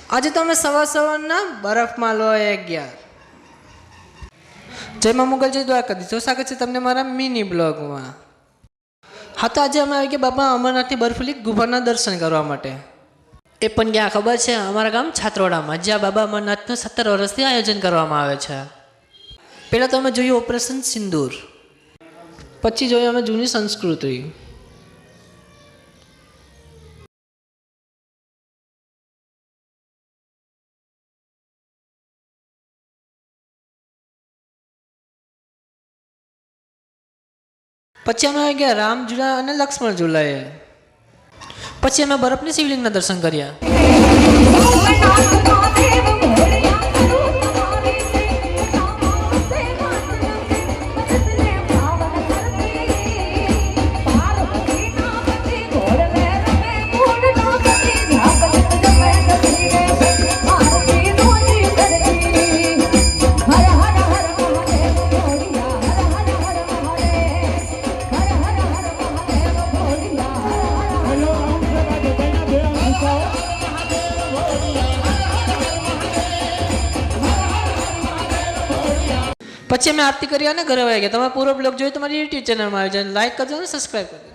આજે તમે સવારના બરફમાં લોહી ગયા. જયમાં મુગલજી દ્વારકાધીશ. જો સ્વાગત છે તમને મારા મિની બ્લોગમાં. હા, તો આજે અમે આવી ગયા બાબા અમરનાથની બર્ફીલી ગુફાના દર્શન કરવા માટે. એ પણ ક્યાં ખબર છે? અમારા ગામ છાત્રોડામાં, જ્યાં બાબા અમરનાથનું 17 વર્ષથી આયોજન કરવામાં આવે છે. પહેલાં તો અમે જોયું ઓપરેશન સિંદૂર, પછી જોયું અમે જૂની સંસ્કૃતિ. પછી અમે આવી ગયા રામ ઝૂલા અને લક્ષ્મણ ઝૂલાએ. પછી અમે બરફની શિવલિંગના દર્શન કર્યા. પછી અમે આરતી કરી અને ઘરે આવી ગયા. તમે પૂરો બ્લોગ જોઈ તમારી યુટ્યુબ ચેનલમાં આવી જાય. લાઈક કરજો અને સબસ્ક્રાઈબ કરજો.